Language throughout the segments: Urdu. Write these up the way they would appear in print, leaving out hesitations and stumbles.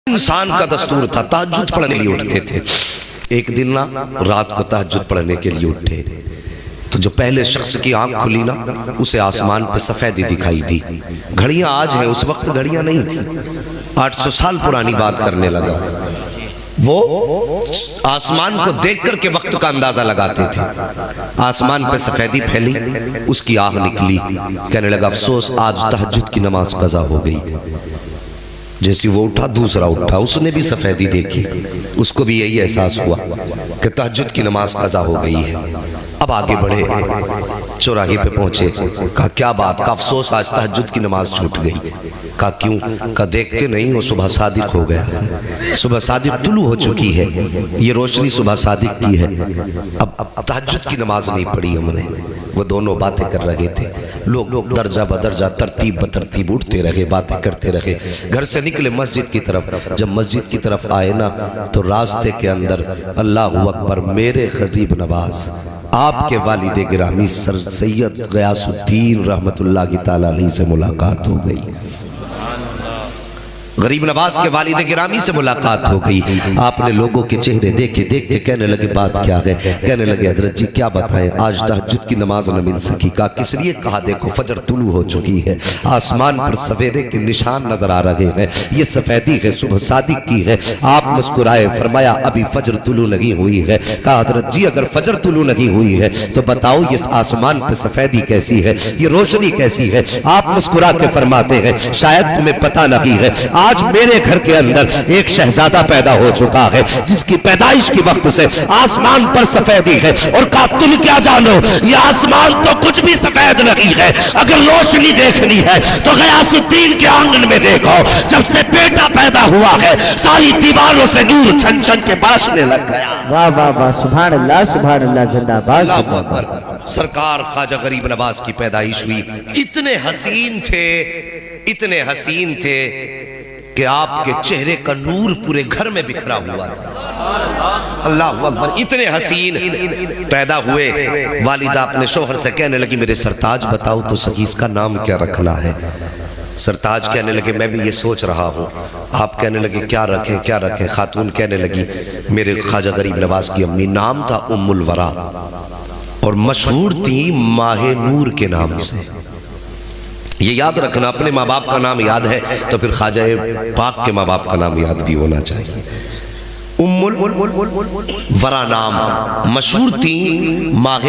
انسان کا دستور تھا تہجد پڑھنے کے لیے اٹھتے تھے. ایک دن نا رات کو تہجد پڑھنے کے لیے اٹھے تو جو پہلے شخص کی آنکھ کھلی نا اسے آسمان پہ سفیدی دکھائی دی. گھڑیاں آج ہیں، اس وقت گھڑیاں نہیں تھی. 800 سال پرانی بات کرنے لگا. وہ آسمان کو دیکھ کر کے وقت کا اندازہ لگاتے تھے. آسمان پہ سفیدی پھیلی، اس کی آنکھ نکلی. کہنے لگا افسوس آج تہجد کی نماز قضا ہو گئی. جیسی وہ اٹھا دوسرا اٹھا، اس نے بھی سفیدی دیکھی. اس کو بھی یہی احساس ہوا کہ تہجد کی نماز قضا ہو گئی ہے. اب آگے بڑھے، چوراہے پہ پہنچے. کہا کیا بات؟ کہا افسوس آج تہجد کی نماز چھوٹ گئی. کہا کیوں؟ کہا دیکھتے نہیں ہو صبح صادق ہو گیا، صبح صادق طلوع ہو چکی ہے، یہ روشنی صبح صادق کی ہے. اب تہجد کی نماز نہیں پڑھی ہم نے. وہ دونوں باتیں کر رہے تھے. لوگ درجہ بدرجہ ترتیب بترتیب اٹھتے رہے، باتیں کرتے رہے. گھر سے نکلے مسجد کی طرف. جب مسجد کی طرف آئے نا تو راستے کے اندر اللہ اکبر میرے غریب نواز آپ کے والد گرامی سر سید غیاث الدین رحمت اللہ کی تعالیٰ علیہ سے ملاقات ہو گئی. غریب نواز کے والد گرامی سے ملاقات ہو گئی. آپ نے لوگوں کے چہرے دیکھ کے کہنے لگے بات کیا ہے؟ کہنے لگے حضرت جی کیا بتائیں، آج تہجد کی نماز نہ مل سکی. کہا کس لیے؟ کہا دیکھو فجر طلوع ہو چکی ہے، آسمان پر سویرے کے نشان نظر آ رہے ہیں، یہ سفیدی ہے صبح صادق کی ہے. آپ مسکرائے، فرمایا ابھی فجر طلوع نہیں ہوئی ہے. کہا حضرت جی اگر فجر طلوع نہیں ہوئی ہے تو بتاؤ یہ آسمان پہ سفیدی کیسی ہے، یہ روشنی کیسی ہے؟ آپ مسکرا کے فرماتے ہیں شاید تمہیں پتہ نہیں ہے، آج میرے گھر کے اندر ایک شہزادہ پیدا ہو چکا ہے جس کی پیدائش کی وقت سے آسمان پر سفیدی ہے. اور کہا تم کیا جانو، یہ آسمان تو کچھ بھی سفید نہیں ہے. اگر روشنی دیکھنی ہے تو غیاث الدین کے آنگن میں دیکھو، جب سے بیٹا پیدا ہوا ہے ساری دیواروں سے نور چھن چھن کے برسنے لگ گیا. واہ واہ واہ، سبحان اللہ زندہ باد. اللہ اکبر. سرکار خواجہ غریب نواز کی پیدائش ہوئی. اتنے حسین تھے کہ آپ کے چہرے کا نور پورے گھر میں بکھرا ہوا تھا. اللہ اکبر. اتنے حسین پیدا ہوئے. والدہ اپنے شوہر سے کہنے لگی میرے سرتاج بتاؤ تو صحیح اس کا نام کیا رکھنا ہے. سرتاج کہنے لگے میں بھی یہ سوچ رہا ہوں. آپ کہنے لگے کیا رکھیں. خاتون کہنے لگی میرے خواجہ غریب نواز کی امی نام تھا ام الورا اور مشہور تھی ماہ نور کے نام سے. یہ یاد رکھنا، اپنے ماں باپ کا نام یاد ہے تو پھر خواجہ پاک کے ماں باپ کا نام یاد بھی ہونا چاہیے. ام الورا نام، مشہور تھی ماہ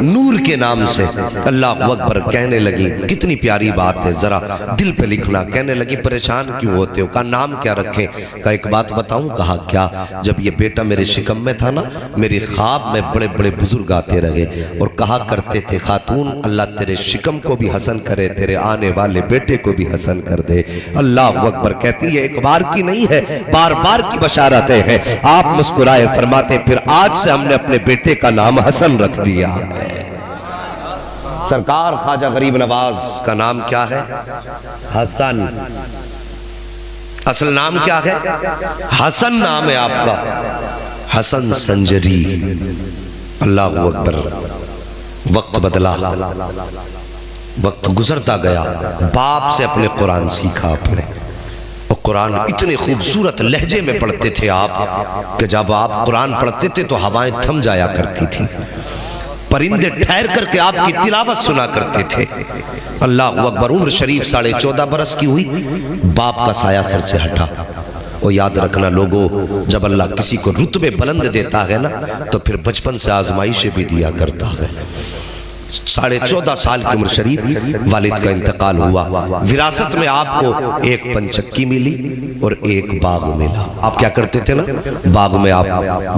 نور کے نام سے. اللہ اکبر. کہنے لگی کتنی پیاری بات ہے، ذرا دل پہ لکھنا. کہنے لگی پریشان کیوں ہوتے ہو؟ کہا نام کیا رکھیں؟ کہا ایک بات بتاؤں. کہا کیا؟ جب یہ بیٹا میرے شکم میں تھا نا میرے خواب میں بڑے بڑے بزرگ آتے رہے اور کہا کرتے تھے خاتون اللہ تیرے شکم کو بھی حسن کرے، تیرے آنے والے بیٹے کو بھی حسن کر دے. اللہ اکبر. کہتی ہے ایک بار کی نہیں ہے، بار بار کی بشارتیں ہیں. آپ مسکرائے، فرماتے پھر آج سے ہم نے اپنے بیٹے کا نام حسن رکھ دیا. سرکار خواجہ غریب نواز کا نام کیا ہے؟ حسن. اصل نام کیا ہے؟ حسن نام ہے آپ کا، حسن سنجری. اللہ اکبر. وقت بدلا، وقت گزرتا گیا. باپ سے اپنے قرآن سیکھا آپ نے. اور قرآن اتنے خوبصورت لہجے میں پڑھتے تھے آپ کہ جب آپ قرآن پڑھتے تھے تو ہوائیں تھم جایا کرتی تھی، پرندے ٹھہر کر کے آپ کی تلاوت سنا کرتے تھے. اللہ اکبر. عمر شریف 14.5 برس کی ہوئی، باپ کا سایہ سر سے ہٹا. اور یاد رکھنا لوگوں، جب اللہ کسی کو رتبے بلند دیتا ہے نا تو پھر بچپن سے آزمائشیں بھی دیا کرتا ہے. 14.5 سال کی عمر شریف والد کا انتقال ہوا. وراثت میں آپ کو ایک پنچکی ملی اور ایک باغ ملا. آپ کیا کرتے تھے نا، باغ میں آپ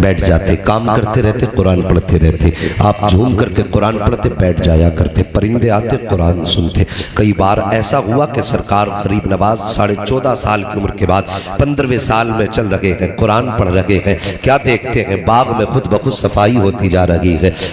بیٹھ جاتے، کام کرتے رہتے، قرآن پڑھتے رہتے. آپ جھوم کر کے قرآن پڑھتے، بیٹھ جایا کرتے، پرندے آتے قرآن سنتے. کئی بار ایسا ہوا کہ سرکار غریب نواز 14.5 سال کی عمر کے بعد 15ویں سال میں چل رہے ہیں، قرآن پڑھ رہے ہیں. کیا دیکھتے ہیں؟ باغ میں خود بخود صفائی ہوتی جا رہی ہے،